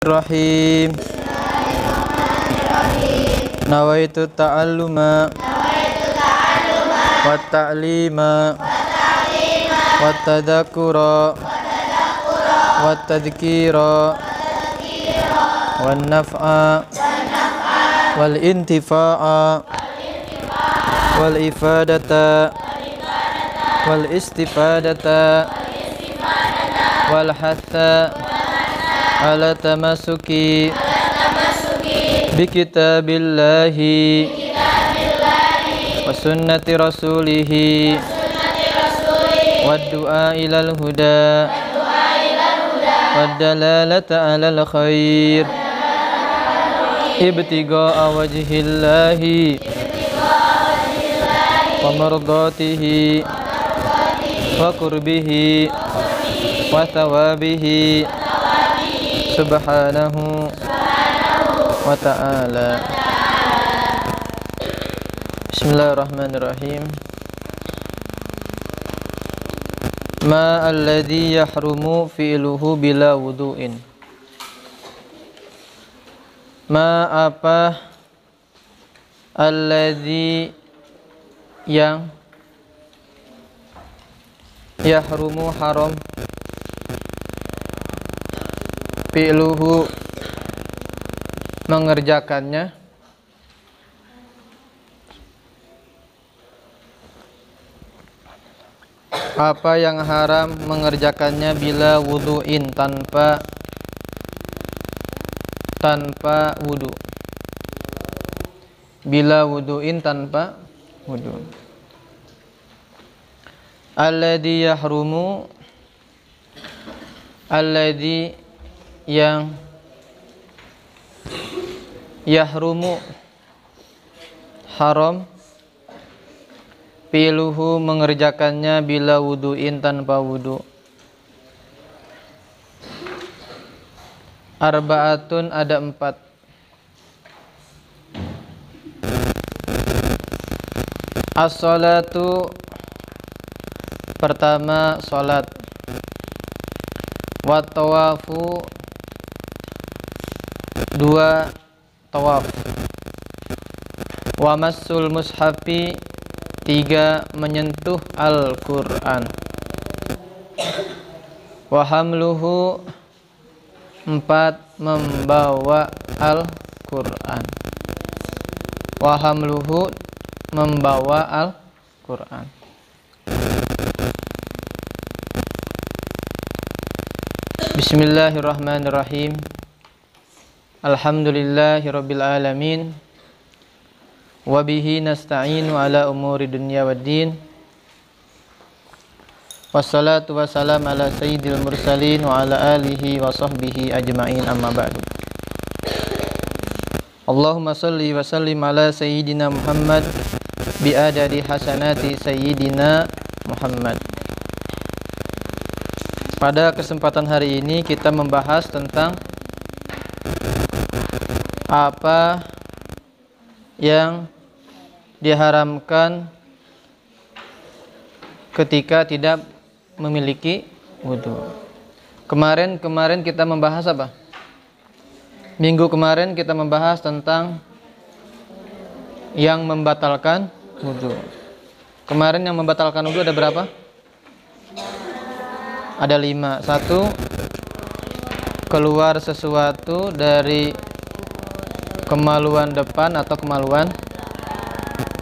Bismillahirrahmanirrahim. Nawaitu ta'alluma wa ta'lima wa tadhakkura wa tadhkira wa naf'a wal intifa'a wal ifadata wal istifadata wal hatha ala tamasuki bi kitabillahi wa sunnati rasulihi wa du'a ilal huda wa dalalata alal khair ibtiga'a wajhillahi wa mardatihi wa qurbihi wa thawabihi subhanahu wa ta'ala. Bismillahirrahmanirrahim. Ma alladhi yahrumu fi'luhu bila wudu'in. Ma apa alladhi yang yahrumu haram fi'luhu mengerjakannya apa yang haram mengerjakannya bila wudu'in tanpa wudu, bila wudu'in tanpa wudu. Alladhi yahrumu, alladhi yang yahrumu haram fi'luhu mengerjakannya bila wudu'in tanpa wudu. Arba'atun ada 4. As-salatu pertama salat, wa tawafu 2 tawaf, wa massul mushafi 3 menyentuh Al-Quran, wa hamluhu 4 membawa Al-Quran, wa hamluhu membawa Al-Quran. Bismillahirrahmanirrahim. Alhamdulillahirabbil alamin. Wa bihi nasta'inu ala umuri dunya waddin. Wassalatu wassalam ala sayyidil mursalin wa ala alihi wa sahbihi ajma'in, amma ba'du. Allahumma salli wa sallim ala sayyidina Muhammad bi adadi hasanati sayyidina Muhammad. Pada kesempatan hari ini kita membahas tentang apa yang diharamkan ketika tidak memiliki wudu. Kemarin kita membahas apa? Minggu kemarin kita membahas tentang yang membatalkan wudu. Kemarin yang membatalkan wudu ada berapa? Ada 5. 1, keluar sesuatu dari kemaluan depan atau kemaluan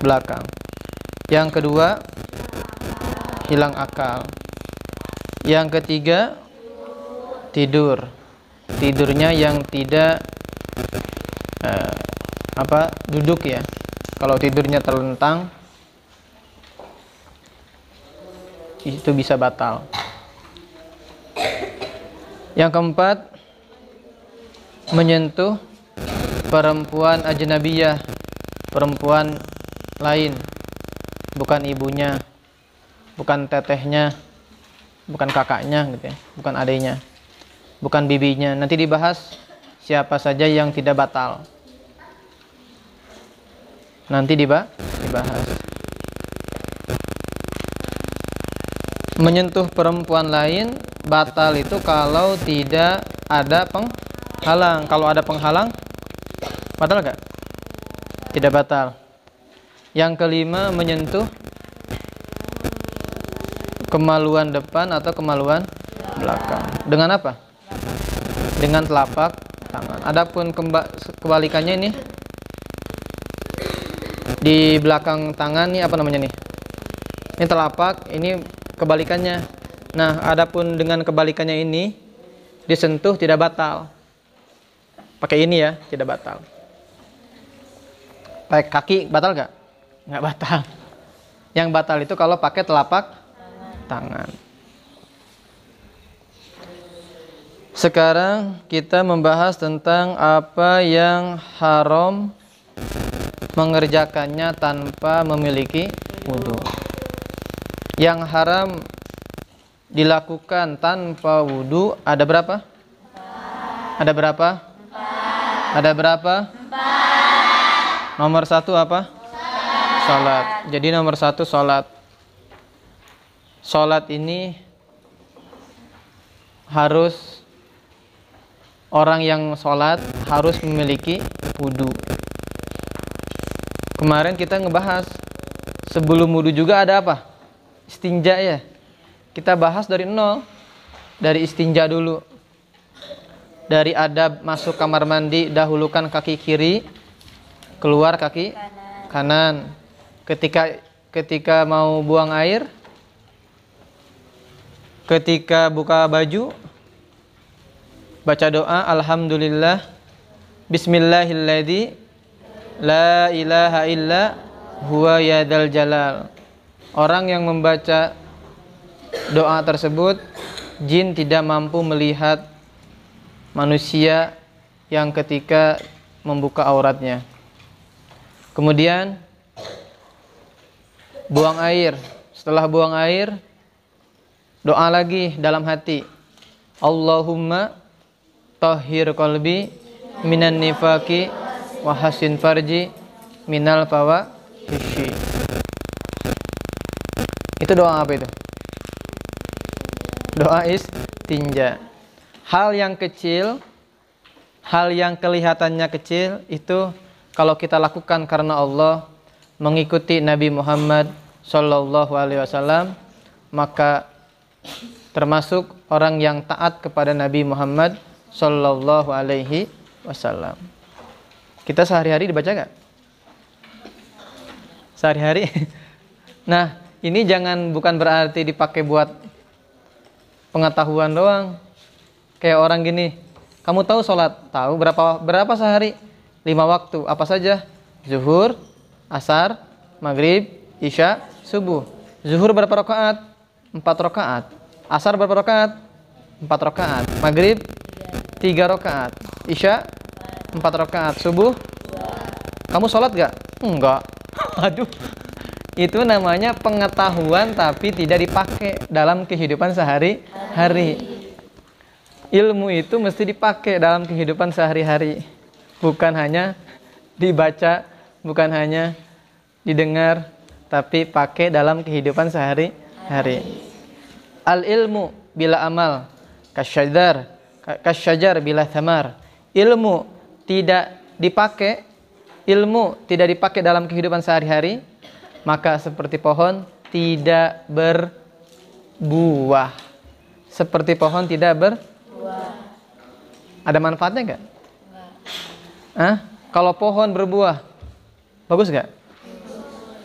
belakang. Yang kedua, hilang akal. Yang ketiga, tidur. Tidurnya yang tidak duduk ya. Kalau tidurnya terlentang itu bisa batal. Yang keempat, menyentuh perempuan ajnabiyah, perempuan lain, bukan ibunya, bukan tetehnya, bukan kakaknya gitu ya, bukan adiknya, bukan bibinya. Nanti dibahas siapa saja yang tidak batal. Nanti dibahas. Menyentuh perempuan lain batal itu kalau tidak ada penghalang. Kalau ada penghalang, batal nggak? Tidak batal. Yang kelima, menyentuh kemaluan depan atau kemaluan belakang. Dengan apa? Dengan telapak tangan. Adapun kebalikannya ini, di belakang tangan nih apa namanya nih? Ini telapak, ini kebalikannya. Nah, adapun dengan kebalikannya ini disentuh tidak batal. Pakai ini ya, tidak batal. Pakai kaki batal nggak? Nggak batal. Yang batal itu kalau pakai telapak tangan. Sekarang kita membahas tentang apa yang haram mengerjakannya tanpa memiliki wudu. Yang haram dilakukan tanpa wudu ada berapa? Ada berapa? Ada berapa? Nomor satu apa? Salat. Jadi nomor satu salat. Salat ini harus, orang yang salat harus memiliki wudu. Kemarin kita ngebahas sebelum wudu juga ada apa? Istinja ya. Kita bahas dari nol, dari istinja dulu. Dari adab masuk kamar mandi, dahulukan kaki kiri, keluar kaki kanan. Ketika mau buang air, ketika buka baju, baca doa alhamdulillah bismillahilladzi la ilaha illa huwa yadal jalal. Orang yang membaca doa tersebut, jin tidak mampu melihat manusia yang ketika membuka auratnya. Kemudian buang air. Setelah buang air, doa lagi dalam hati. Allahumma tahhir qalbi minan nifaqi wa hasin farji minal fawahishi. Itu doa apa itu? Doa istinja. Hal yang kecil, hal yang kelihatannya kecil itu kalau kita lakukan karena Allah, mengikuti Nabi Muhammad sallallahu alaihi wasallam, maka termasuk orang yang taat kepada Nabi Muhammad sallallahu alaihi wasallam. Kita sehari-hari dibaca nggak? Sehari-hari. Nah, ini bukan berarti dipakai buat pengetahuan doang. Kayak orang gini, kamu tahu sholat? Tahu berapa sehari? 5 waktu. Apa saja? Zuhur, asar, maghrib, isya, subuh. Zuhur berapa rakaat? 4 rakaat. Asar berapa rakaat? 4 rakaat. Maghrib 3 rakaat. Isya 4 rakaat. Subuh? Kamu sholat gak? Enggak. Aduh. Itu namanya pengetahuan tapi tidak dipakai dalam kehidupan sehari-hari. Ilmu itu mesti dipakai dalam kehidupan sehari-hari. Bukan hanya dibaca, bukan hanya didengar, tapi pakai dalam kehidupan sehari-hari. Al ilmu bila amal kasyajar bila thamar. Ilmu tidak dipakai dalam kehidupan sehari-hari, maka seperti pohon tidak berbuah. Seperti pohon tidak berbuah. Ada manfaatnya enggak? Kalau pohon berbuah, bagus enggak?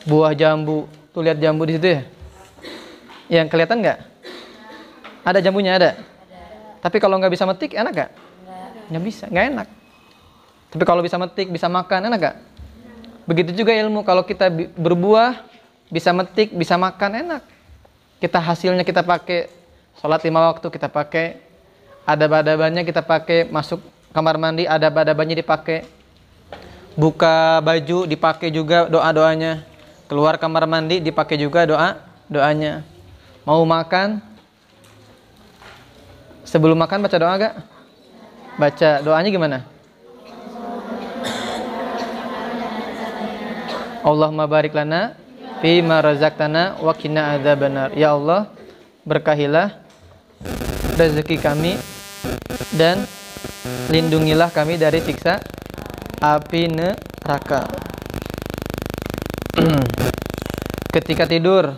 Buah jambu, tuh lihat jambu di situ ya. Yang kelihatan enggak? Ada jambunya ada. Tapi kalau nggak bisa metik, enak enggak? Nggak bisa, nggak enak. Tapi kalau bisa metik, bisa makan, enak enggak? Begitu juga ilmu, kalau kita berbuah, bisa metik, bisa makan, enak. Kita hasilnya kita pakai, sholat 5 waktu kita pakai, adab-adabannya kita pakai, masuk kamar mandi adab-adabannya dipakai, buka baju dipakai juga doa-doanya, keluar kamar mandi dipakai juga doanya. Mau makan, sebelum makan baca doa gak? Baca doanya gimana? Allahumma barik lana fima razaqtana wa qina adzabannar. Ya Allah, berkahilah rezeki kami dan lindungilah kami dari siksa api neraka. Ketika tidur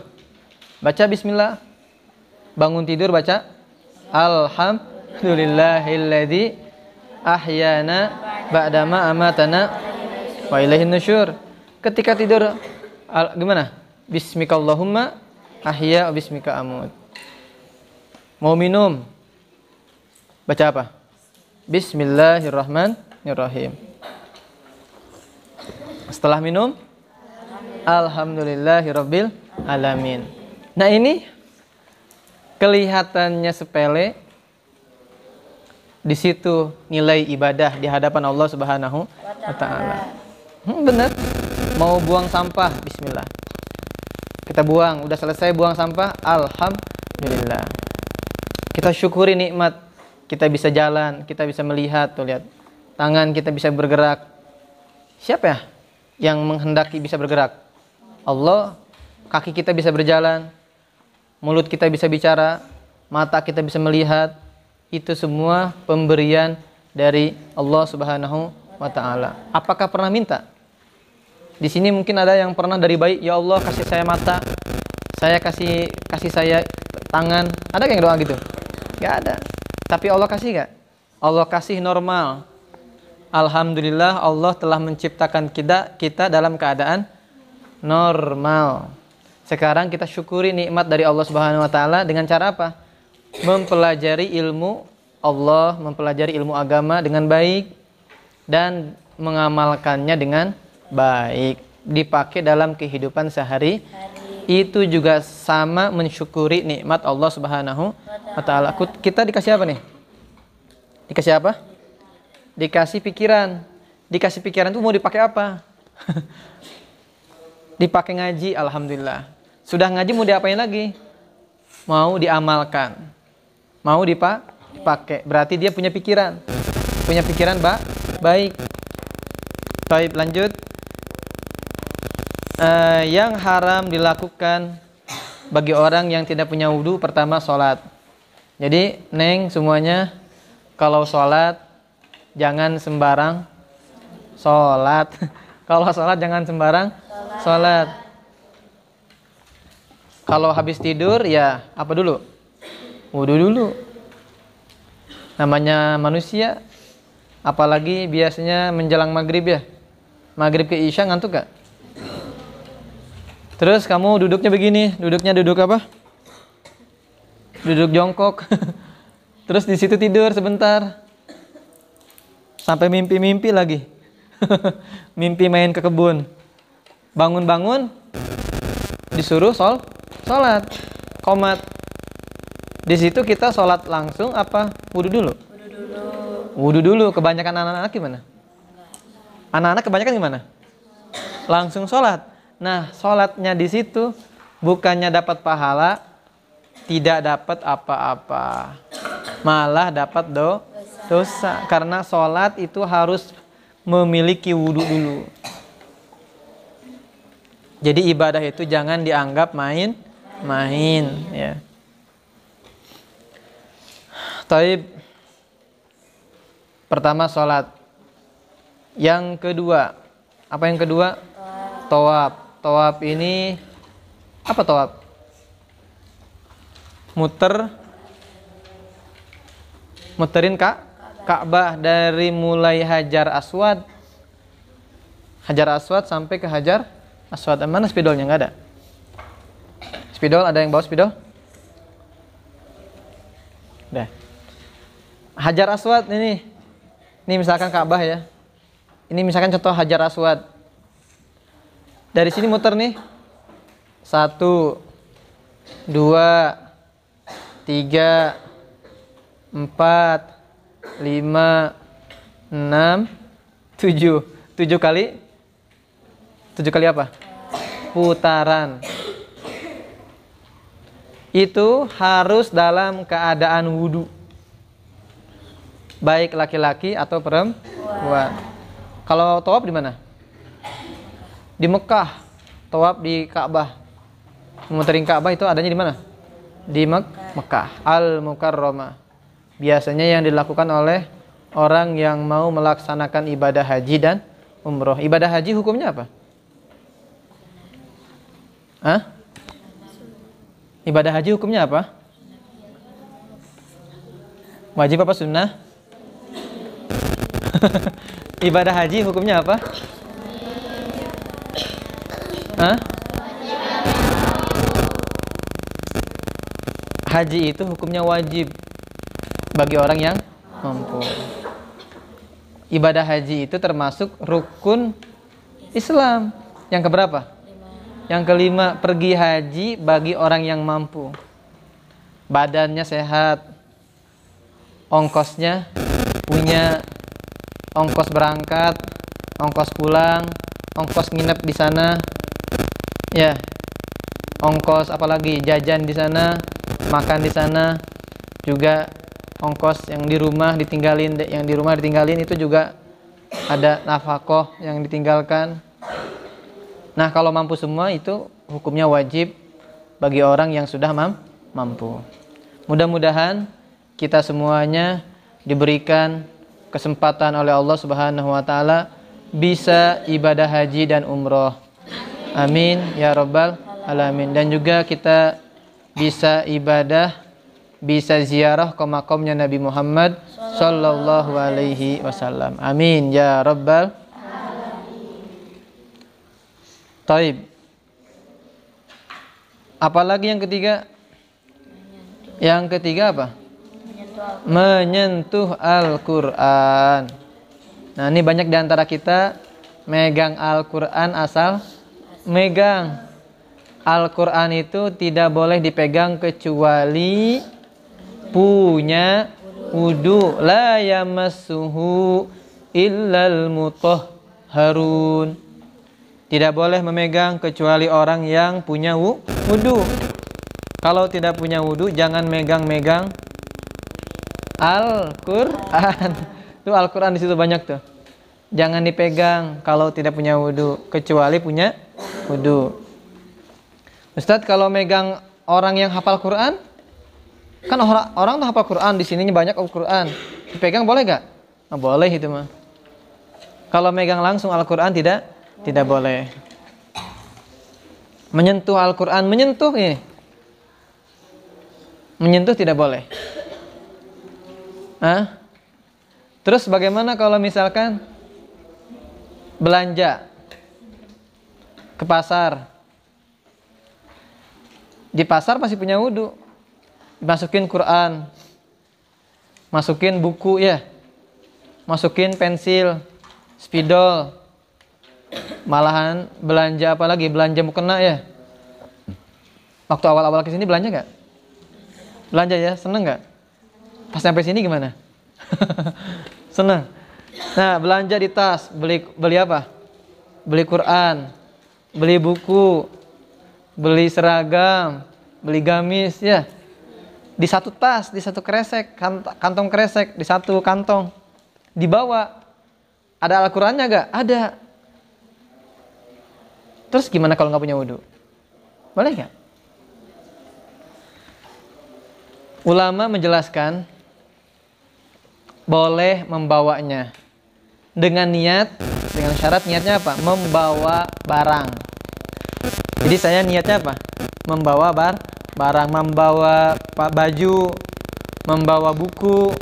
baca bismillah. Bangun tidur baca alhamdulillahilladzi ahyana ba'dama amatana wa ilaihin nusyur. Ketika tidur gimana? Bismikallahumma ahya wa bismika amut. Mau minum baca apa? Bismillahirrahmanirrahim. Setelah minum alhamdulillahirabbil alamin. Nah, ini kelihatannya sepele, di situ nilai ibadah di hadapan Allah Subhanahu wa taala. Benar. Mau buang sampah, bismillah. Kita buang, udah selesai buang sampah, alhamdulillah. Kita syukuri nikmat, kita bisa jalan, kita bisa melihat, tuh lihat. Tangan kita bisa bergerak. Siapa ya yang menghendaki bisa bergerak? Allah. Kaki kita bisa berjalan, mulut kita bisa bicara, mata kita bisa melihat. Itu semua pemberian dari Allah Subhanahu wa taala. Apakah pernah minta? Di sini mungkin ada yang pernah dari bayi, ya Allah kasih saya mata, saya kasih saya tangan. Ada yang doa gitu? Gak ada. Tapi Allah kasih gak? Allah kasih normal. Alhamdulillah Allah telah menciptakan kita dalam keadaan normal. Sekarang kita syukuri nikmat dari Allah Subhanahu wa taala dengan cara apa? Mempelajari ilmu Allah, mempelajari ilmu agama dengan baik dan mengamalkannya dengan baik, dipakai dalam kehidupan sehari. Itu juga sama mensyukuri nikmat Allah Subhanahu wa taala. Kita dikasih apa nih? Dikasih apa? Dikasih pikiran. Dikasih pikiran itu mau dipakai apa? Dipakai ngaji, alhamdulillah. Sudah ngaji mau diapain lagi? Mau diamalkan. Mau dipakai. Berarti dia punya pikiran. Punya pikiran baik. Baik, lanjut. Yang haram dilakukan bagi orang yang tidak punya wudu, pertama sholat. Jadi neng semuanya, kalau sholat jangan sembarang sholat. Kalau sholat jangan sembarang sholat. Kalau habis tidur ya apa dulu? Wudu dulu. Namanya manusia. Apalagi biasanya menjelang maghrib ya. Maghrib ke isya ngantuk gak? Terus kamu duduknya begini. Duduknya duduk apa? Duduk jongkok. Terus di situ tidur sebentar. Sampai mimpi-mimpi lagi. Mimpi main ke kebun. Bangun-bangun disuruh sholat, qomat. Di situ kita sholat langsung apa wudu dulu? Wudu dulu. Kebanyakan anak-anak gimana? Anak-anak kebanyakan gimana? Langsung sholat. Nah, sholatnya di situ bukannya dapat pahala, tidak dapat apa-apa, malah dapat dosa. Karena sholat itu harus memiliki wudu dulu. Jadi ibadah itu jangan dianggap main ya. Taib. Pertama sholat. Yang kedua, apa yang kedua? Tawaf. Tawaf ini apa tawaf? Muterin Ka'bah dari mulai Hajar Aswad sampai ke Hajar Aswad. Mana spidolnya? Nggak ada. Spidol, ada yang bawa spidol? Udah. Hajar Aswad ini misalkan Ka'bah ya. Ini misalkan contoh Hajar Aswad. Dari sini muter nih. 1, 2, 3, 4, 5, 6, 7. 7 kali apa? Putaran. Itu harus dalam keadaan wudu. Baik laki-laki atau perempuan. Kalau tawaf di mana? Di Mekah. Tawaf di Ka'bah. Memuterin Ka'bah itu adanya di mana? Di Mekah. Al-Mukarramah. Biasanya yang dilakukan oleh orang yang mau melaksanakan ibadah haji dan umroh. Ibadah haji hukumnya apa? Hah? Ibadah haji hukumnya apa? Wajib apa sunnah? Ibadah haji hukumnya apa? Hah? Haji itu hukumnya wajib bagi orang yang mampu. Ibadah haji itu termasuk rukun Islam. Yang keberapa? Yang kelima, pergi haji bagi orang yang mampu. Badannya sehat, ongkosnya punya, ongkos berangkat, ongkos pulang, ongkos nginep di sana, ya, ongkos apalagi jajan di sana, makan di sana, juga ongkos yang di rumah ditinggalin itu juga ada nafkah yang ditinggalkan. Nah, kalau mampu semua itu hukumnya wajib bagi orang yang sudah mampu. Mudah-mudahan kita semuanya diberikan kesempatan oleh Allah Subhanahu wa taala bisa ibadah haji dan umroh. Amin ya rabbal alamin. Dan juga kita bisa ibadah, bisa ziarah ke makamnya Nabi Muhammad sallallahu alaihi wasallam. Amin ya rabbal. Taib. Apalagi yang ketiga? Yang ketiga apa? Menyentuh Al-Quran. Nah, ini banyak di antara kita megang Al-Quran asal megang. Al-Quran itu tidak boleh dipegang kecuali punya wudu. La yamassuhu illal mutahharun. Tidak boleh memegang kecuali orang yang punya wudu. Kalau tidak punya wudu, jangan megang-megang Al-Quran. Tuh Al-Quran di situ banyak tuh. Jangan dipegang kalau tidak punya wudu, kecuali punya wudu. Ustadz, kalau megang orang yang hafal Quran, kan orang tuh hafal Quran, di sininya banyak Al-Quran. Dipegang boleh gak? Nggak boleh itu mah. Kalau megang langsung Al-Quran tidak boleh. Menyentuh Al-Quran, menyentuh ini. Menyentuh tidak boleh. Terus bagaimana kalau misalkan belanja ke pasar? Di pasar masih punya wudu. Masukin Quran, masukin buku ya, masukin pensil, spidol. Malahan belanja apa lagi? Belanja mukena ya. Waktu awal-awal kesini belanja nggak? Belanja ya, seneng nggak? Pas sampai sini gimana? Seneng. Nah, belanja di tas, beli apa? Beli Quran, beli buku, beli seragam, beli gamis ya. Di satu tas, di satu kresek, kantong kresek, di satu kantong. Dibawa. Ada Al-Qurannya nggak? Ada. Terus gimana kalau nggak punya wudu? Boleh nggak? Ulama menjelaskan boleh membawanya dengan syarat niatnya apa? Membawa barang. Jadi saya niatnya apa? Membawa barang, membawa baju, membawa buku,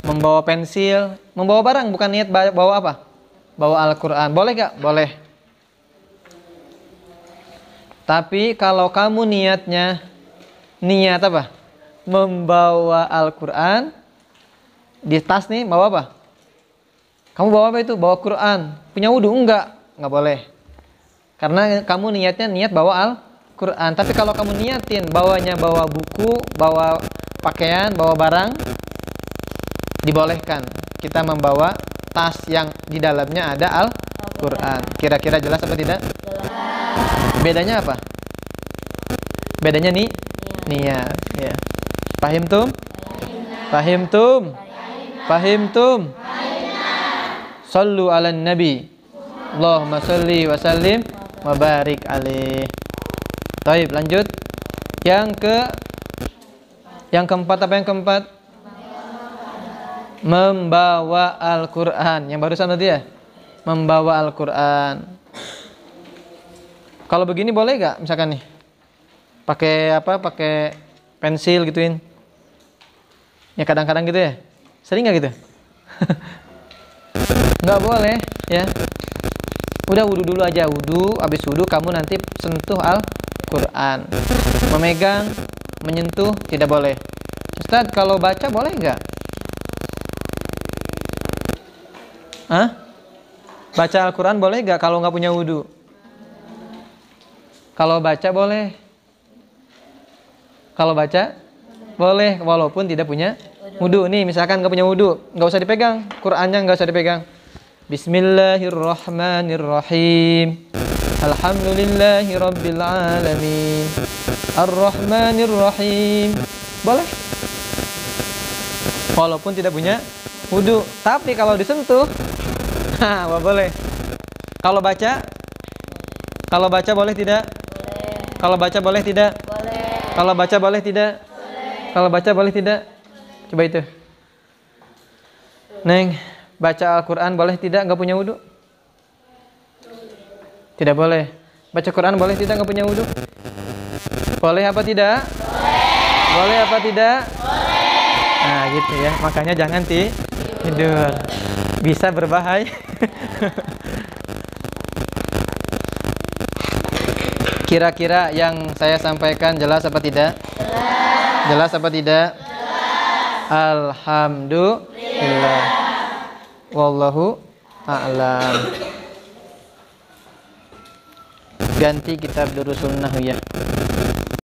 membawa pensil, membawa barang, bukan niat bawa apa? Bawa Al-Quran. Boleh nggak? Boleh. Tapi kalau kamu niat apa? Membawa Al-Quran, di tas nih bawa apa? Kamu bawa apa itu? Bawa Quran. Punya wudu? Enggak boleh. Karena kamu niat bawa Al-Quran. Tapi kalau kamu niatin bawanya bawa buku, bawa pakaian, bawa barang, dibolehkan. Kita membawa tas yang di dalamnya ada Al-Quran. Kira-kira jelas apa tidak? Bedanya apa? Bedanya niat ya. Pahim tum? Pahim tum? Pahim tum? Sallu ala nabi. Allahumma salli wa sallim wa barik alaih. Taib, lanjut. Yang keempat apa yang keempat? Membawa Al-Quran. Yang barusan tadi ya? Membawa Al-Quran. Kalau begini boleh gak? Misalkan nih, pakai apa? Pakai pensil gituin. Ya kadang-kadang gitu ya. Sering gak gitu? Nggak boleh ya. Udah wudu dulu aja, wudu. Habis wudu kamu nanti sentuh Al-Quran. Memegang, menyentuh tidak boleh. Ustaz, kalau baca boleh nggak? Hah? Baca Al-Quran boleh nggak kalau nggak punya wudu? Kalau baca boleh. Kalau baca boleh walaupun tidak punya wudu. Nih misalkan nggak punya wudu, nggak usah dipegang. Qurannya nggak usah dipegang. Bismillahirrahmanirrahim. Alhamdulillahi rabbil alamin. Ar-Rahmanir-Rahim. Boleh. Walaupun tidak punya wudu. Tapi kalau disentuh, boleh. Kalau baca boleh tidak? Boleh. Kalau baca boleh tidak? Boleh. Kalau baca boleh tidak? Boleh. Kalau baca boleh tidak? Coba itu. Neng, baca Al-Quran boleh tidak nggak punya wudu? Tidak boleh. Baca Quran boleh tidak nggak punya wudu? Boleh apa tidak? Boleh. Boleh apa tidak? Boleh. Nah gitu ya. Makanya jangan tidur. Bisa berbahaya. Kira-kira yang saya sampaikan jelas apa tidak? Jelas. Jelas apa tidak? Jelas. Alhamdulillah. Wallahu a'lam. Ganti kitab Durus Sunnah ya.